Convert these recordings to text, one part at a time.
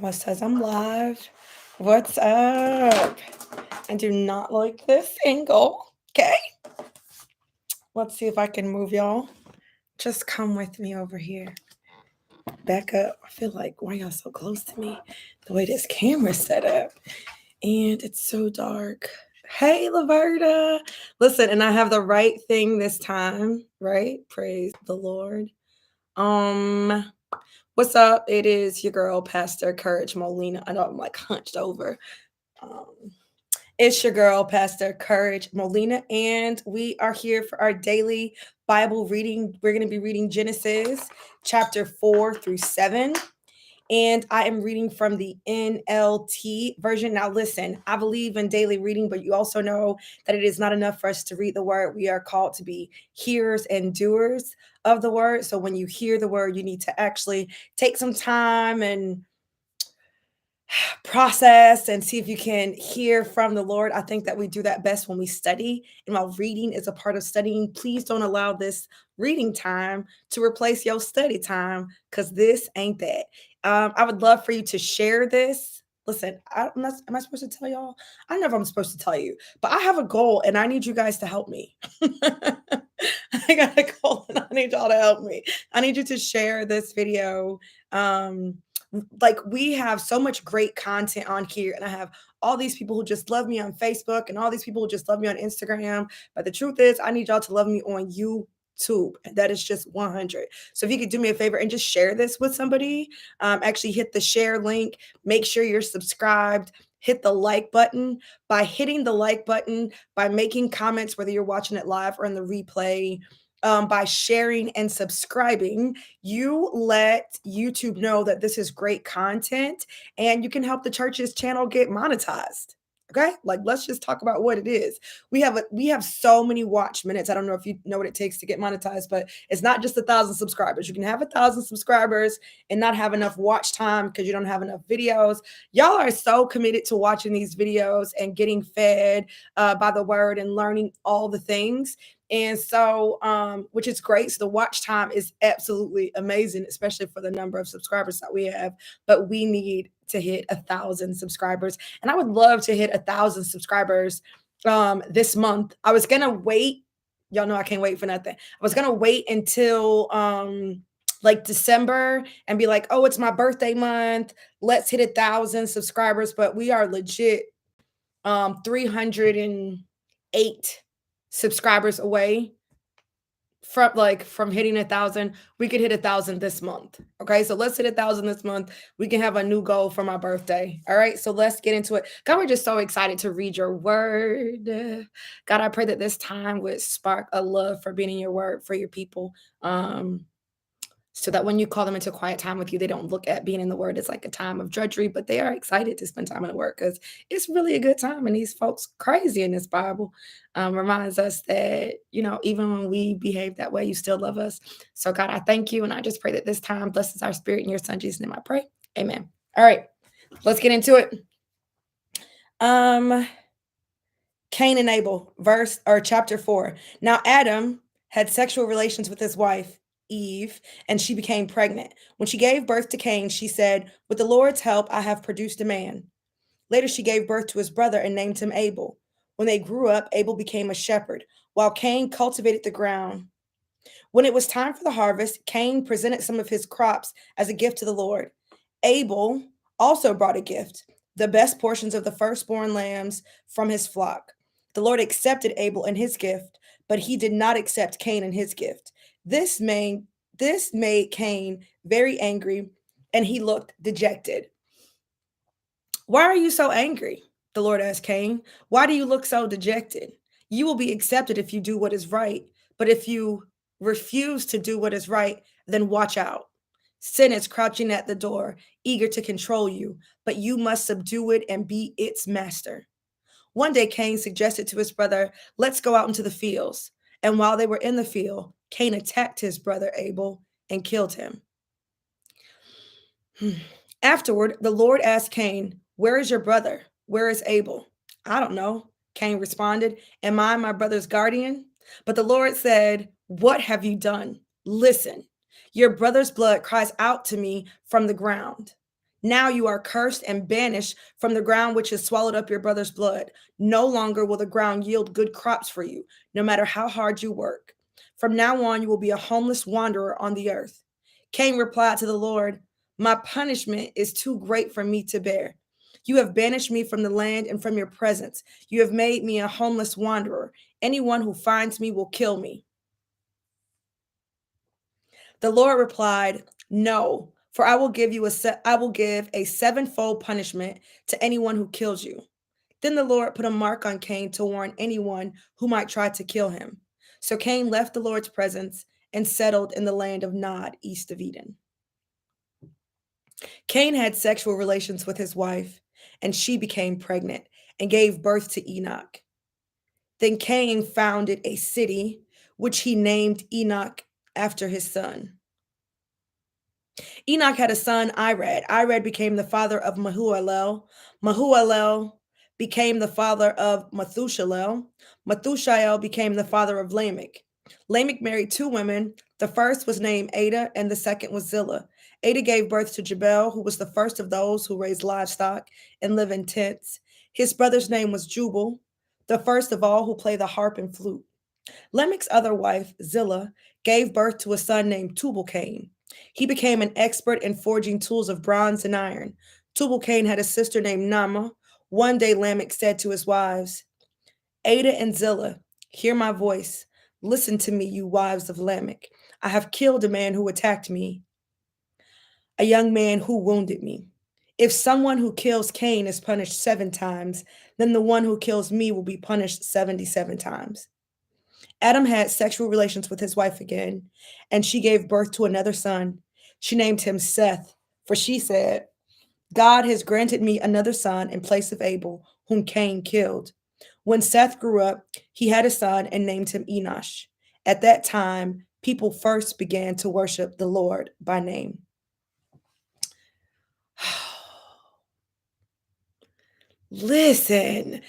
What says I'm live? What's up? I do not like this angle. Okay. Let's see if I can move y'all. Just come with me over here. Back up. I feel like, why y'all so close to me? The way this camera's set up. And it's so dark. Hey, Laverta. Listen, and I have the right thing this time, right? Praise the Lord. What's up? It is your girl, Pastor Courage Molina. I know I'm like hunched over. Um, it's your girl, Pastor Courage Molina, and we are here for our daily Bible reading. We're going to be reading Genesis chapter 4 through 7. And I am reading from the NLT version. Now, listen, I believe in daily reading, but you also know that it is not enough for us to read the word. We are called to be hearers and doers of the word. So when you hear the word, you need to actually take some time and process and see if you can hear from the Lord. I think that we do that best when we study. And while reading is a part of studying, please don't allow this reading time to replace your study time, because this ain't that. I would love for you to share this. Listen, am I supposed to tell y'all? I don't know if I'm supposed to tell you, but I have a goal and I need you guys to help me. I got a goal and I need y'all to help me. I need you to share this video. Like, we have so much great content on here, and I have all these people who just love me on Facebook and all these people who just love me on Instagram. But the truth is, I need y'all to love me on YouTube. And that is just 100. So if you could do me a favor and just share this with somebody, actually hit the share link, make sure you're subscribed, hit the like button. By hitting the like button, by making comments, whether you're watching it live or in the replay, by sharing and subscribing, you let YouTube know that this is great content and you can help the church's channel get monetized. Okay? Like, let's just talk about what it is. We have so many watch minutes. I don't know if you know what it takes to get monetized, but it's not just 1,000 subscribers. You can have 1,000 subscribers and not have enough watch time because you don't have enough videos. Y'all are so committed to watching these videos and getting fed by the word and learning all the things. And so, which is great. So the watch time is absolutely amazing, especially for the number of subscribers that we have. But we need to hit 1,000 subscribers, and I would love to hit 1,000 subscribers this month. I was gonna wait. Y'all know I can't wait for nothing. I was gonna wait until like December and be like, oh, it's my birthday month. Let's hit 1,000 subscribers. But we are legit 308 subscribers away from hitting 1,000. We could hit 1,000 this month. Okay, so let's hit 1,000 this month. We can have a new goal for my birthday. All right, so let's get into it. God, we're just so excited to read your word. God, I pray that this time would spark a love for being in your word for your people. So that when you call them into quiet time with you, they don't look at being in the word as like a time of drudgery, but they are excited to spend time in the word because it's really a good time. And these folks crazy in this Bible reminds us that, even when we behave that way, you still love us. So God, I thank you. And I just pray that this time blesses our spirit in your son, Jesus' name I pray. Amen. All right, let's get into it. Cain and Abel, chapter 4. Now Adam had sexual relations with his wife, Eve, and she became pregnant. When she gave birth to Cain, she said, with the Lord's help, I have produced a man. Later, she gave birth to his brother and named him Abel. When they grew up, Abel became a shepherd, while Cain cultivated the ground. When it was time for the harvest, Cain presented some of his crops as a gift to the Lord. Abel also brought a gift, the best portions of the firstborn lambs from his flock. The Lord accepted Abel and his gift, but he did not accept Cain and his gift. This made Cain very angry, and he looked dejected. Why are you so angry? The Lord asked Cain. Why do you look so dejected? You will be accepted if you do what is right, but if you refuse to do what is right, then watch out. Sin is crouching at the door, eager to control you, but you must subdue it and be its master. One day, Cain suggested to his brother, let's go out into the fields. And while they were in the field, Cain attacked his brother Abel and killed him. Afterward, the Lord asked Cain, where is your brother? Where is Abel? I don't know, Cain responded. Am I my brother's guardian? But the Lord said, what have you done? Listen, your brother's blood cries out to me from the ground. Now you are cursed and banished from the ground which has swallowed up your brother's blood. No longer will the ground yield good crops for you, no matter how hard you work. From now on, you will be a homeless wanderer on the earth. Cain replied to the Lord, my punishment is too great for me to bear. You have banished me from the land and from your presence. You have made me a homeless wanderer. Anyone who finds me will kill me. The Lord replied, no, for I will give a sevenfold punishment to anyone who kills you. Then the Lord put a mark on Cain to warn anyone who might try to kill him. So Cain left the Lord's presence and settled in the land of Nod, east of Eden. Cain had sexual relations with his wife, and she became pregnant and gave birth to Enoch. Then Cain founded a city, which he named Enoch after his son. Enoch had a son, Irad. Irad became the father of Mahulalel. Mahulalel became the father of Methushalel. Methushael became the father of Lamech. Lamech married two women. The first was named Ada, and the second was Zillah. Ada gave birth to Jabal, who was the first of those who raised livestock and live in tents. His brother's name was Jubal, the first of all who play the harp and flute. Lamech's other wife, Zillah, gave birth to a son named Tubal-Cain. He became an expert in forging tools of bronze and iron. Tubal-Cain had a sister named Naamah. One day Lamech said to his wives, Ada and Zillah, hear my voice. Listen to me, you wives of Lamech. I have killed a man who attacked me, a young man who wounded me. If someone who kills Cain is punished 7 times, then the one who kills me will be punished 77 times. Adam had sexual relations with his wife again, and she gave birth to another son. She named him Seth, for she said, God has granted me another son in place of Abel, whom Cain killed. When Seth grew up, he had a son and named him Enosh. At that time, people first began to worship the Lord by name. Listen,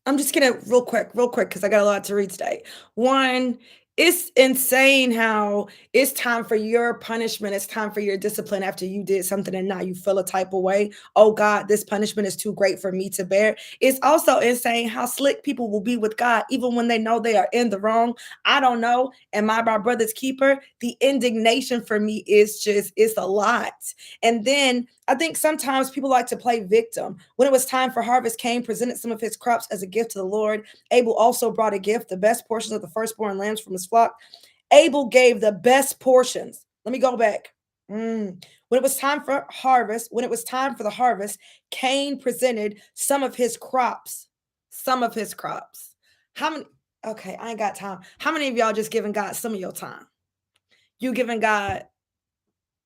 I'm just gonna real quick, because I got a lot to read today. One, it's insane how it's time for your punishment. It's time for your discipline after you did something and now you feel a type of way. Oh God, this punishment is too great for me to bear. It's also insane how slick people will be with God, even when they know they are in the wrong. I don't know. Am I my brother's keeper? The indignation for me is it's a lot. And then I think sometimes people like to play victim. When it was time for harvest, Cain presented some of his crops as a gift to the Lord. Abel also brought a gift, the best portions of the firstborn lambs from his flock. Abel gave the best portions. Let me go back. When it was time for the harvest, Cain presented some of his crops. Some of his crops. How many? Okay, I ain't got time. How many of y'all just giving God some of your time? You giving God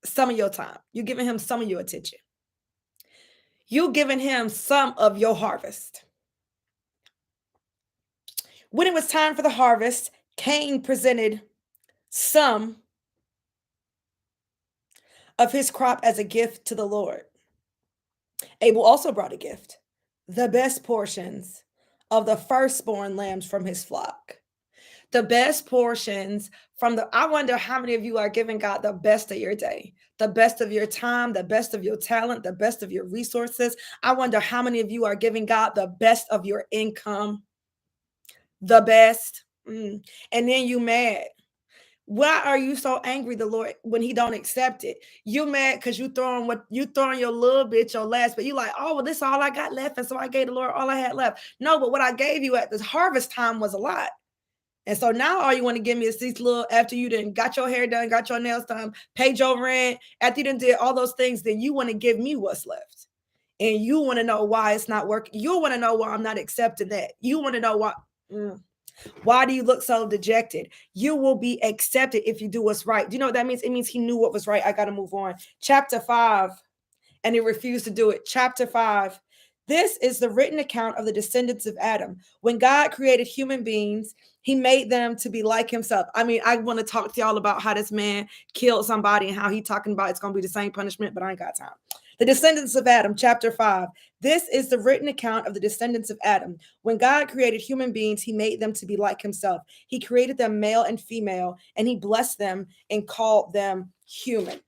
some of your time. You giving him some of your attention. You giving him some of your harvest. When it was time for the harvest, Cain presented some of his crop as a gift to the Lord. Abel also brought a gift, the best portions of the firstborn lambs from his flock. The best portions I wonder how many of you are giving God the best of your day, the best of your time, the best of your talent, the best of your resources. I wonder how many of you are giving God the best of your income, the best. And then you mad. Why are you so angry, the Lord, when he don't accept it? You mad because you throwing your little bit, your last, but you like, oh, well, this is all I got left. And so I gave the Lord all I had left. No, but what I gave you at this harvest time was a lot. And so now all you want to give me is these little, after you done got your hair done, got your nails done, paid your rent, after you done did all those things, then you want to give me what's left. And you want to know why it's not working. You want to know why I'm not accepting that. You want to know why. Why do you look so dejected? You will be accepted if you do what's right. Do you know what that means? It means he knew what was right. I got to move on. Chapter 5, and he refused to do it. Chapter 5. This is the written account of the descendants of Adam. When God created human beings, he made them to be like himself. I mean, I want to talk to y'all about how this man killed somebody and how he talking about it's going to be the same punishment, but I ain't got time. The descendants of Adam, chapter 5. This is the written account of the descendants of Adam. When God created human beings, he made them to be like himself. He created them male and female, and he blessed them and called them human.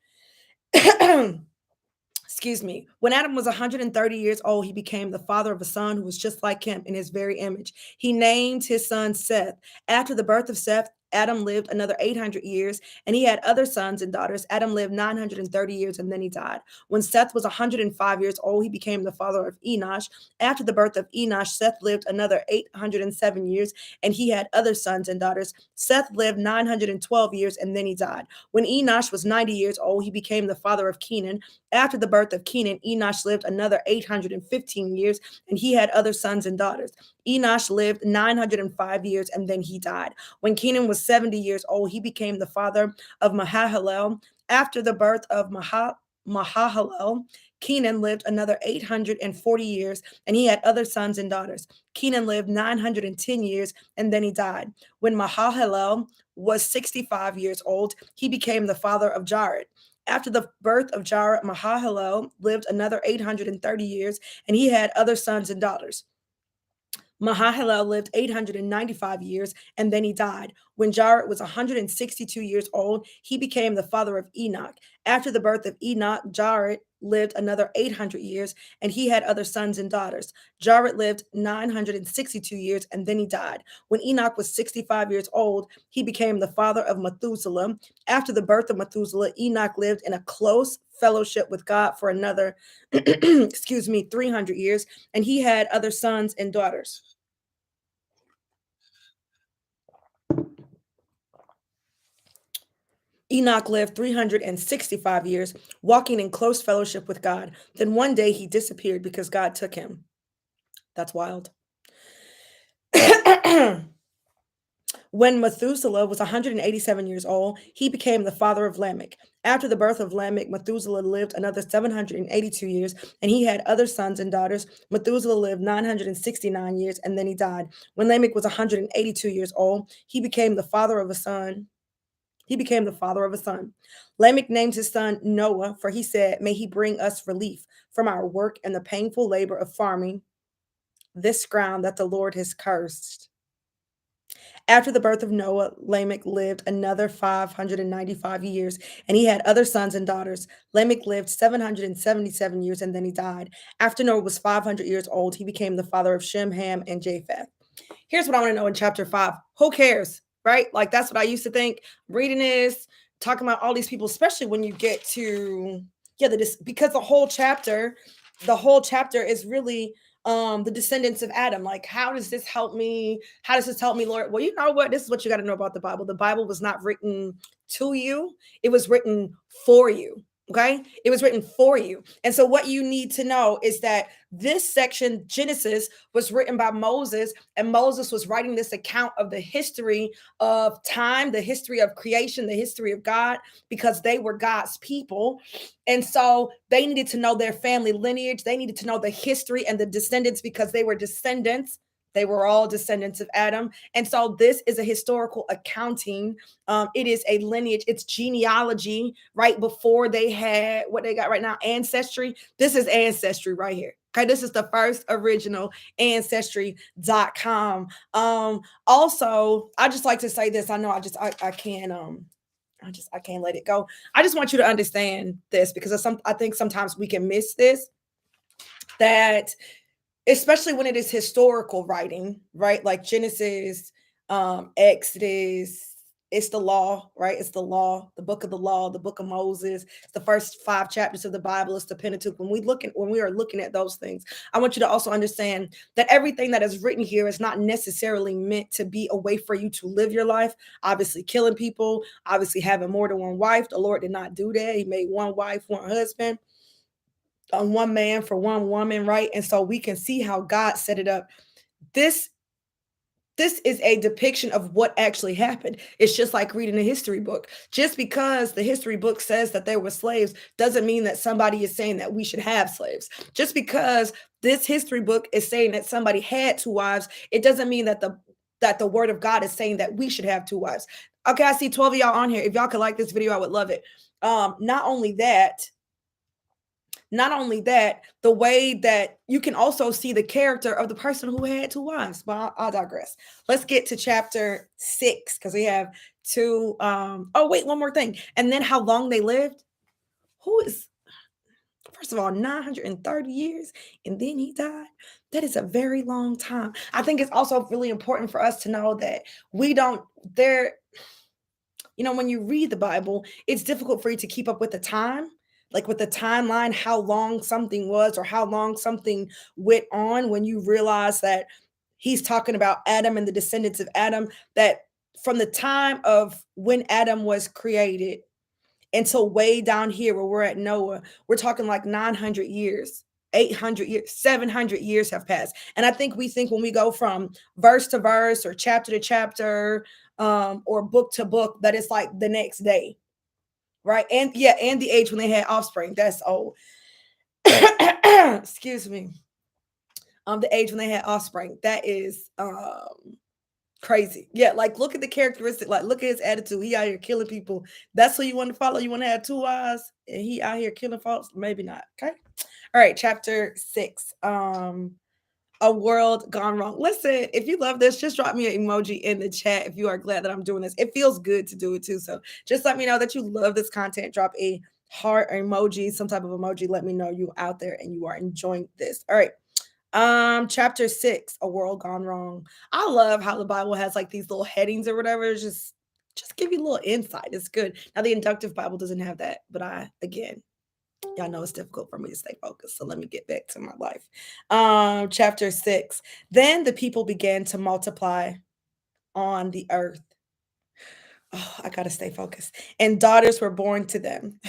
Excuse excuse me, when Adam was 130 years old, he became the father of a son who was just like him in his very image. He named his son Seth. After the birth of Seth, Adam lived another 800 years and he had other sons and daughters. Adam lived 930 years and then he died. When Seth was 105 years old, he became the father of Enosh. After the birth of Enosh, Seth lived another 807 years and he had other sons and daughters. Seth lived 912 years and then he died. When Enosh was 90 years old, he became the father of Kenan. After the birth of Kenan, Enosh lived another 815 years and he had other sons and daughters. Enosh lived 905 years and then he died. When Kenan was 70 years old, he became the father of Mahalalel. After the birth of Mahalalel, Kenan lived another 840 years and he had other sons and daughters. Kenan lived 910 years and then he died. When Mahalalel was 65 years old, he became the father of Jared. After the birth of Jared, Mahalalel lived another 830 years and he had other sons and daughters. Mahalalel lived 895 years and then he died. When Jared was 162 years old, he became the father of Enoch. After the birth of Enoch, Jared lived another 800 years and he had other sons and daughters. Jared lived 962 years and then he died. When Enoch was 65 years old, he became the father of Methuselah. After the birth of Methuselah, Enoch lived in a close fellowship with God for another, 300 years, and he had other sons and daughters. Enoch lived 365 years, walking in close fellowship with God. Then one day he disappeared because God took him. That's wild. When Methuselah was 187 years old, he became the father of Lamech. After the birth of Lamech, Methuselah lived another 782 years, and he had other sons and daughters. Methuselah lived 969 years, and then he died. When Lamech was 182 years old, he became the father of a son. Lamech named his son Noah, for he said, "May he bring us relief from our work and the painful labor of farming this ground that the Lord has cursed." After the birth of Noah, Lamech lived another 595 years, and he had other sons and daughters. Lamech lived 777 years, and then he died. After Noah was 500 years old, he became the father of Shem, Ham, and Japheth. Here's what I want to know in chapter 5. Who cares, right? Like, that's what I used to think. Reading this, talking about all these people, especially when you get to, because the whole chapter is really the descendants of Adam. Like, how does this help me? How does this help me, Lord? Well, you know what? This is what you got to know about the Bible. The Bible was not written to you, it was written for you. Okay, it was written for you. And so, what you need to know is that this section, Genesis, was written by Moses, and Moses was writing this account of the history of time, the history of creation, the history of God, because they were God's people. And so they needed to know their family lineage. They needed to know the history and the descendants because they were descendants. They were all descendants of Adam. And so this is a historical accounting. It is a lineage. It's genealogy right before they had what they got right now, ancestry. This is ancestry right here. Okay, this is the first original ancestry.com. Also, I just like to say this. I know I can't I can't let it go. I just want you to understand this because I think sometimes we can miss this, that especially when it is historical writing, right? Like Genesis, Exodus, it's the law, right? It's the law, the book of the law, the book of Moses. It's the first 5 chapters of the Bible. It's the Pentateuch. When we are looking at those things, I want you to also understand that everything that is written here is not necessarily meant to be a way for you to live your life. Obviously, killing people, obviously having more than one wife. The Lord did not do that. He made one wife, one husband, on one man for one woman, right? And so we can see how God set it up. This is a depiction of what actually happened. It's just like reading a history book. Just because the history book says that there were slaves doesn't mean that somebody is saying that we should have slaves. Just because this history book is saying that somebody had 2 wives, it doesn't mean that the word of God is saying that we should have 2 wives. Okay, I see 12 of y'all on here. If y'all could like this video, I would love it. Not only that, the way that you can also see the character of the person who had 2 wives. But I'll digress. Let's get to chapter 6 because we have 2. Oh, wait, one more thing. And then how long they lived. First First of all, 930 years, and then he died. That is a very long time. I think it's also really important for us to know that we don't, there, when you read the Bible, it's difficult for you to keep up with the time, like with the timeline, how long something was or how long something went on when you realize that he's talking about Adam and the descendants of Adam, that from the time of when Adam was created until way down here where we're at Noah, we're talking like 900 years. 800 years, 700 years have passed. And I think we think when we go from verse to verse or chapter to chapter, or book to book, that it's like the next day, right? And yeah, and the age when they had offspring, that's old. Excuse me. The age when they had offspring, that is crazy. Yeah, like look at the characteristic, like look at his attitude. He out here killing people. That's who you want to follow. You want to have two eyes, and he out here killing folks. Maybe not. Okay. All right, chapter 6. A world gone wrong. Listen, if you love this, just drop me an emoji in the chat if you are glad that I'm doing this. It feels good to do it too. So just let me know that you love this content. Drop a heart or emoji, some type of emoji. Let me know you out there and you are enjoying this. All right. Chapter 6, a world gone wrong. I love how the Bible has like these little headings or whatever. It's just give you a little insight. It's good. Now the inductive Bible doesn't have that, but y'all know it's difficult for me to stay focused. So let me get back to my life. Chapter 6. Then the people began to multiply on the earth. Oh, I gotta stay focused. And daughters were born to them.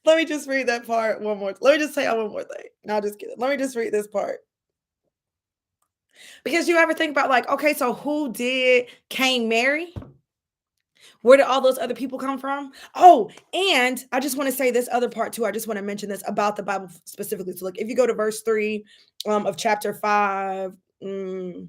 Let me just read that part one more. Let me just tell y'all one more thing. No, just kidding. Let me just read this part. Because you ever think about like, okay, so who did Cain marry? Where did all those other people come from? Oh, and I just want to say this other part too. I just want to mention this about the Bible specifically. So, look, if you go to verse 3 of chapter 5, no,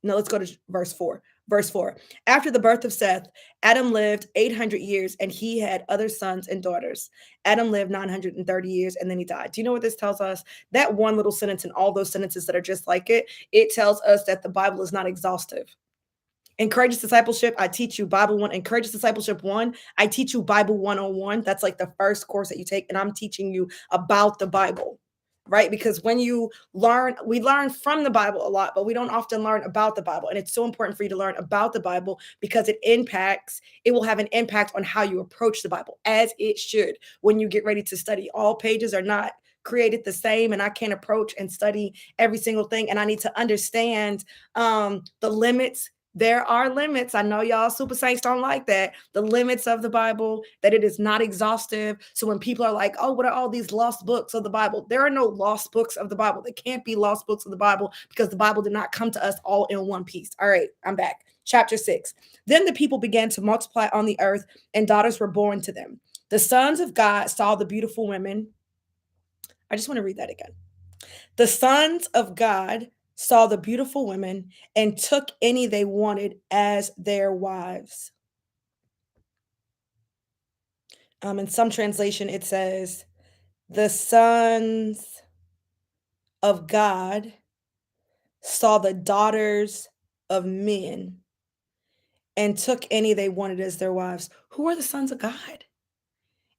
let's go to verse 4. Verse 4. After the birth of Seth, Adam lived 800 years and he had other sons and daughters. Adam lived 930 years and then he died. Do you know what this tells us? That one little sentence and all those sentences that are just like it tells us that the Bible is not exhaustive. In Courageous Discipleship, I teach you Bible 1. In Courageous Discipleship 1, I teach you Bible 101. That's like the first course that you take. And I'm teaching you about the Bible, right? Because when you learn, we learn from the Bible a lot, but we don't often learn about the Bible. And it's so important for you to learn about the Bible because it will have an impact on how you approach the Bible, as it should when you get ready to study. All pages are not created the same, and I can't approach and study every single thing. And I need to understand the limits. There are limits. I know y'all super saints don't like that. The limits of the Bible, that it is not exhaustive. So when people are like, oh, what are all these lost books of the Bible? There are no lost books of the Bible. There can't be lost books of the Bible because the Bible did not come to us all in one piece. All right, I'm back. Chapter 6. Then the people began to multiply on the earth, and daughters were born to them. The sons of God saw the beautiful women. I just want to read that again. The sons of God saw the beautiful women and took any they wanted as their wives. In some translation, it says, the sons of God saw the daughters of men and took any they wanted as their wives. Who are the sons of God?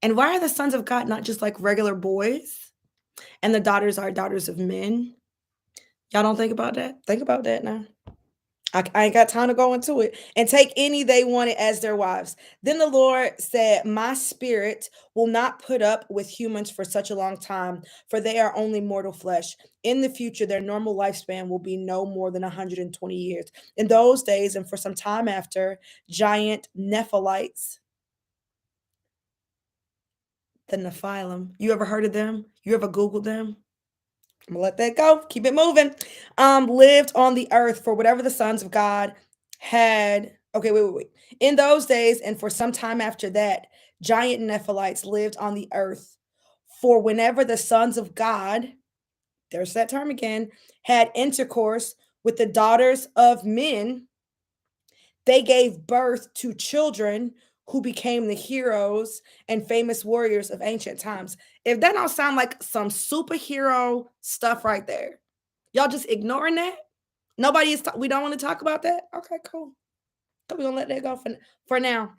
And why are the sons of God not just like regular boys? And the daughters are daughters of men? Y'all don't think about that? Think about that now. I ain't got time to go into it. And take any they wanted as their wives. Then the Lord said, my spirit will not put up with humans for such a long time, for they are only mortal flesh. In the future, their normal lifespan will be no more than 120 years. In those days, and for some time after, giant Nephilites, the Nephilim, you ever heard of them? You ever Googled them? I'm gonna let that go. Keep it moving. Lived on the earth for whatever the sons of God had. Okay, wait. In those days, and for some time after that, giant Nephilites lived on the earth. For whenever the sons of God, there's that term again, had intercourse with the daughters of men, they gave birth to children who became the heroes and famous warriors of ancient times. If that don't sound like some superhero stuff right there, y'all just ignoring that? Nobody is, we don't want to talk about that? Okay, cool. So we're going to let that go for now.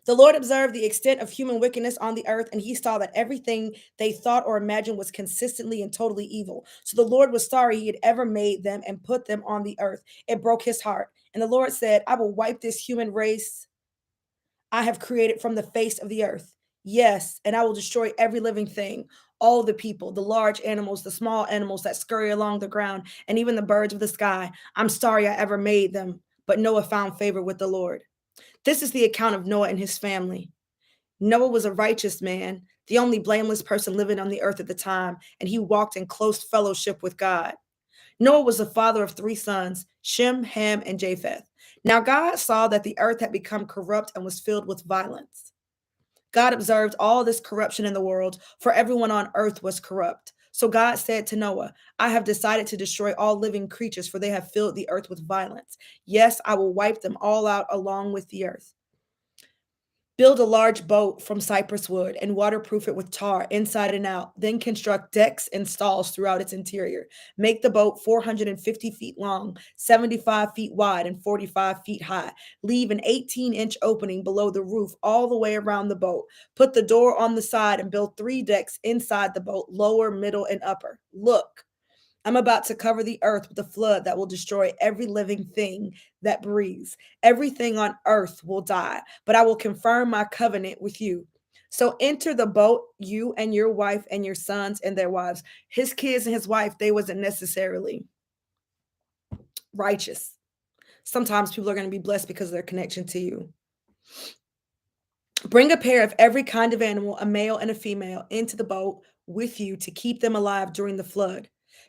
The Lord observed the extent of human wickedness on the earth, and he saw that everything they thought or imagined was consistently and totally evil. So the Lord was sorry he had ever made them and put them on the earth. It broke his heart. And the Lord said, I will wipe this human race I have created from the face of the earth. Yes, and I will destroy every living thing, all the people, the large animals, the small animals that scurry along the ground, and even the birds of the sky. I'm sorry I ever made them. But Noah found favor with the Lord. This is the account of Noah and his family. Noah was a righteous man, the only blameless person living on the earth at the time, and he walked in close fellowship with God. Noah was the father of three sons, Shem, Ham, and Japheth. Now God saw that the earth had become corrupt and was filled with violence. God observed all this corruption in the world, for everyone on earth was corrupt. So God said to Noah, I have decided to destroy all living creatures, for they have filled the earth with violence. Yes, I will wipe them all out along with the earth. Build a large boat from cypress wood and waterproof it with tar inside and out. Then construct decks and stalls throughout its interior. Make the boat 450 feet long, 75 feet wide, and 45 feet high. Leave an 18-inch opening below the roof all the way around the boat. Put the door on the side and build 3 decks inside the boat, lower, middle, and upper. Look, I'm about to cover the earth with a flood that will destroy every living thing that breathes. Everything on earth will die, but I will confirm my covenant with you. So enter the boat, you and your wife and your sons and their wives. His kids and his wife, they wasn't necessarily righteous. Sometimes people are going to be blessed because of their connection to you. Bring a pair of every kind of animal, a male and a female, into the boat with you to keep them alive during the flood.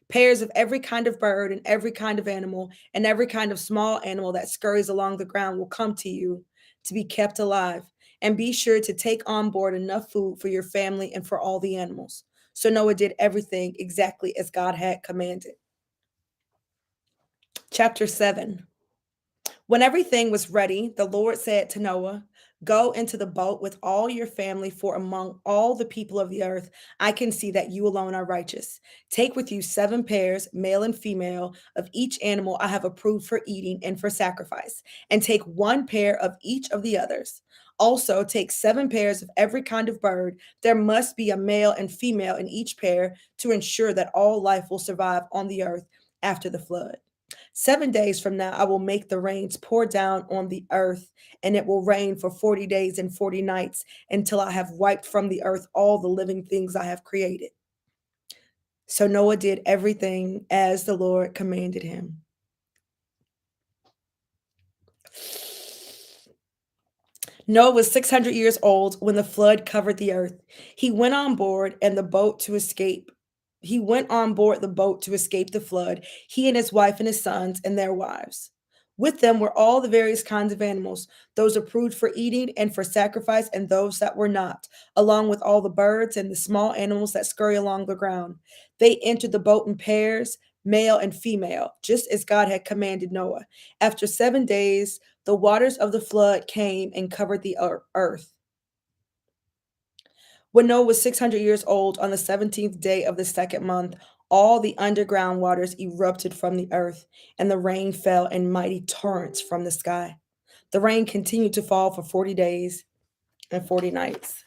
Pairs of every kind of bird and every kind of animal and every kind of small animal that scurries along the ground will come to you to be kept alive. And be sure to take on board enough food for your family and for all the animals. So Noah did everything exactly as God had commanded. Chapter 7. When everything was ready, the Lord said to Noah, Go into the boat with all your family, for among all the people of the earth, I can see that you alone are righteous. Take with you 7 pairs, male and female, of each animal I have approved for eating and for sacrifice, and take 1 pair of each of the others. Also, take 7 pairs of every kind of bird. There must be a male and female in each pair to ensure that all life will survive on the earth after the flood. 7 days from now, I will make the rains pour down on the earth, and it will rain for 40 days and 40 nights until I have wiped from the earth all the living things I have created. So Noah did everything as the Lord commanded him. Noah was 600 years old when the flood covered the earth. He went on board and the boat to escape. He went on board the boat to escape the flood, he and his wife and his sons and their wives. With them were all the various kinds of animals, those approved for eating and for sacrifice, and those that were not, along with all the birds and the small animals that scurry along the ground. They entered the boat in pairs, male and female, just as God had commanded Noah. After 7 days, the waters of the flood came and covered the earth. When Noah was 600 years old, on the 17th day of the second month, all the underground waters erupted from the earth, and the rain fell in mighty torrents from the sky. The rain continued to fall for 40 days and 40 nights.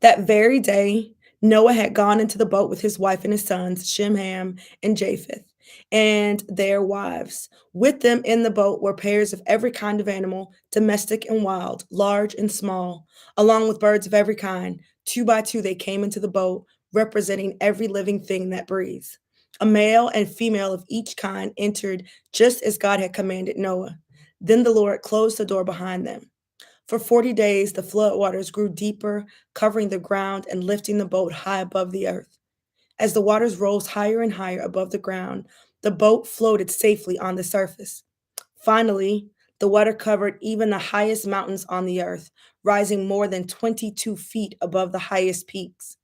That very day, Noah had gone into the boat with his wife and his sons, Shem, Ham, and Japheth, and their wives. With them in the boat were pairs of every kind of animal, domestic and wild, large and small, along with birds of every kind. 2 by 2 they came into the boat, representing every living thing that breathes. A male and female of each kind entered just as God had commanded Noah. Then the Lord closed the door behind them. For 40 days, the flood waters grew deeper, covering the ground and lifting the boat high above the earth. As the waters rose higher and higher above the ground, the boat floated safely on the surface. Finally, the water covered even the highest mountains on the earth, rising more than 22 feet above the highest peaks.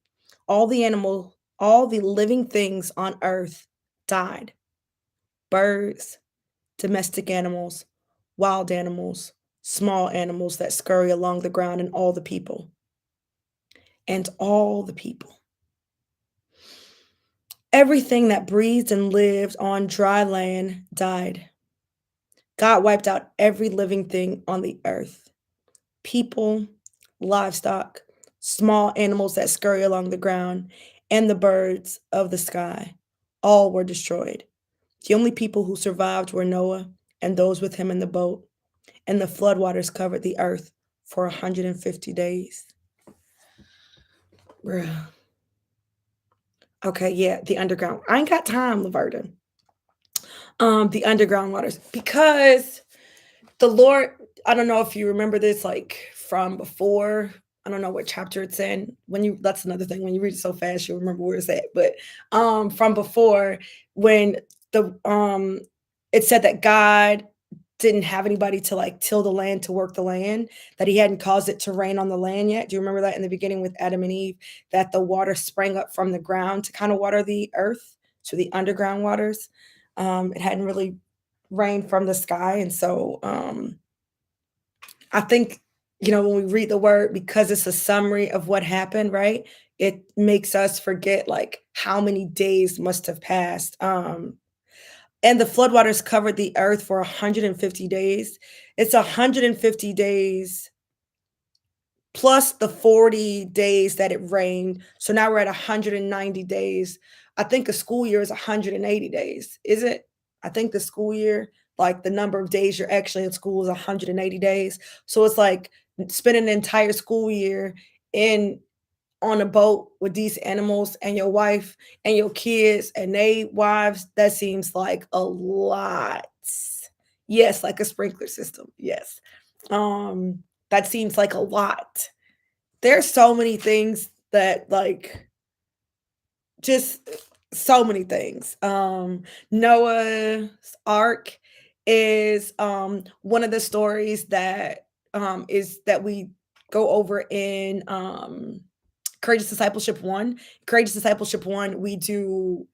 All the living things on earth died. Birds, domestic animals, wild animals, small animals that scurry along the ground, and all the people. And all the people. Everything that breathed and lived on dry land died. God wiped out every living thing on the earth. People, livestock, small animals that scurry along the ground, and the birds of the sky. All were destroyed. The only people who survived were Noah and those with him in the boat, and the floodwaters covered the earth for 150 days. Bruh. Okay, yeah, the underground. I ain't got time, Laverta. The underground waters. Because the Lord, I don't know if you remember this like from before. I don't know what chapter it's in. When you that's another thing. When you read it so fast, you'll remember where it's at. But from before, when the it said that God didn't have anybody to like till the land, to work the land, that he hadn't caused it to rain on the land yet. Do you remember that in the beginning with Adam and Eve, that the water sprang up from the ground to kind of water the earth, so the underground waters? It hadn't really rained from the sky. And so I think, when we read the word, because it's a summary of what happened, right? It makes us forget like how many days must have passed. And the floodwaters covered the earth for 150 days. It's 150 days plus the 40 days that it rained. So now we're at 190 days. I think a school year is 180 days. Is it? I think the school year, like the number of days you're actually in school is 180 days. So it's like spending an entire school year in on a boat with these animals and your wife and your kids and they wives. That seems like a lot. Yes, like a sprinkler system. Yes. That seems like a lot. There's so many things that like just so many things. Noah's Ark is one of the stories that is that we go over in Courageous Discipleship 1. Courageous Discipleship 1, we do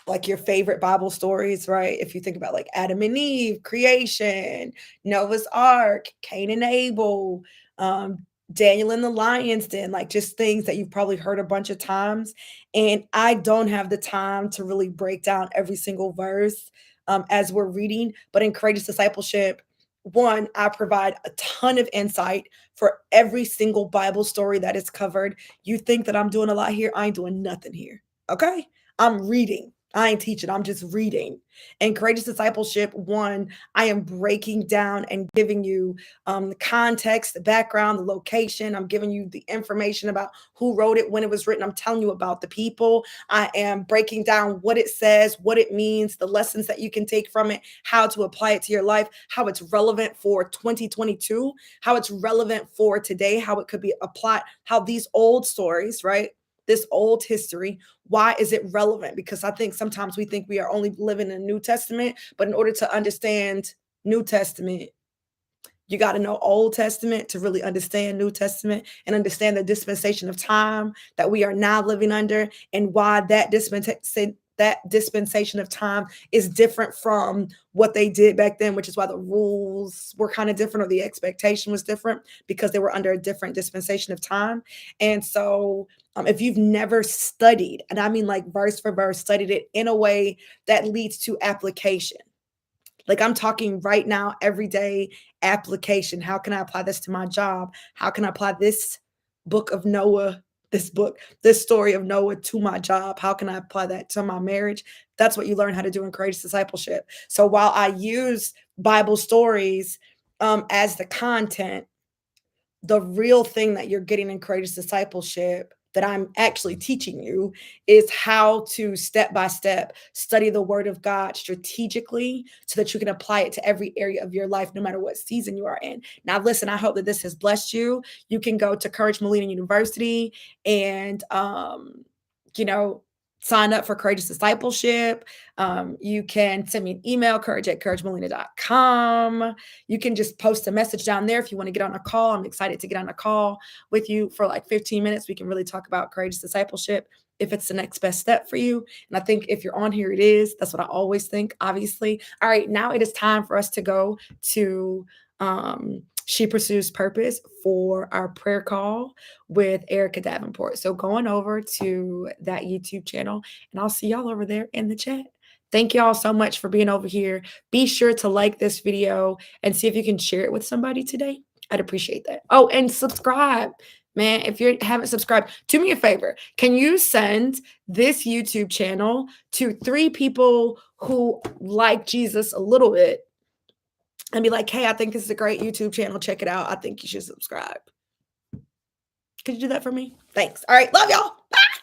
like your favorite Bible stories, right? If you think about like Adam and Eve, creation, Noah's Ark, Cain and Abel, Daniel in the lion's den, like just things that you've probably heard a bunch of times. And I don't have the time to really break down every single verse as we're reading, but in Courageous Discipleship, one, I provide a ton of insight for every single Bible story that is covered. You think that I'm doing a lot here? I ain't doing nothing here. Okay. I'm reading. I ain't teaching. I'm just reading. And Courageous Discipleship 1, I am breaking down and giving you the context, the background, the location. I'm giving you the information about who wrote it, when it was written. I'm telling you about the people. I am breaking down what it says, what it means, the lessons that you can take from it, how to apply it to your life, how it's relevant for 2022, how it's relevant for today, how it could be applied, how these old stories, right? This old history, why is it relevant? Because I think sometimes we think we are only living in the New Testament, but in order to understand New Testament, you got to know Old Testament to really understand New Testament and understand the dispensation of time that we are now living under, and why that dispensation of time is different from what they did back then, which is why the rules were kind of different, or the expectation was different, because they were under a different dispensation of time. And so if you've never studied, and I mean like verse for verse, studied it in a way that leads to application, like I'm talking right now, everyday application. How can I apply this to my job? How can I apply this book of Noah, this story of Noah to my job? How can I apply that to my marriage? That's what you learn how to do in Courageous Discipleship. So while I use Bible stories as the content, the real thing that you're getting in Courageous Discipleship that I'm actually teaching you is how to step by step study the word of God strategically so that you can apply it to every area of your life, no matter what season you are in. Now, listen, I hope that this has blessed you. You can go to Courage Molina University and, you know, sign up for Courageous Discipleship. You can send me an email, courage@couragemolina.com. You can just post a message down there if you want to get on a call. I'm excited to get on a call with you for like 15 minutes. We can really talk about Courageous Discipleship, if it's the next best step for you. And I think if you're on here, it is. That's what I always think, obviously. All right, now it is time for us to go to She Pursues Purpose for our prayer call with Erica Davenport. So going over to that YouTube channel, and I'll see y'all over there in the chat. Thank y'all so much for being over here. Be sure to like this video and see if you can share it with somebody today. I'd appreciate that. Oh, and subscribe. Man, if you haven't subscribed, do me a favor. Can you send this YouTube channel to 3 people who like Jesus a little bit and be like, hey, I think this is a great YouTube channel. Check it out. I think you should subscribe. Could you do that for me? Thanks. All right. Love y'all. Bye.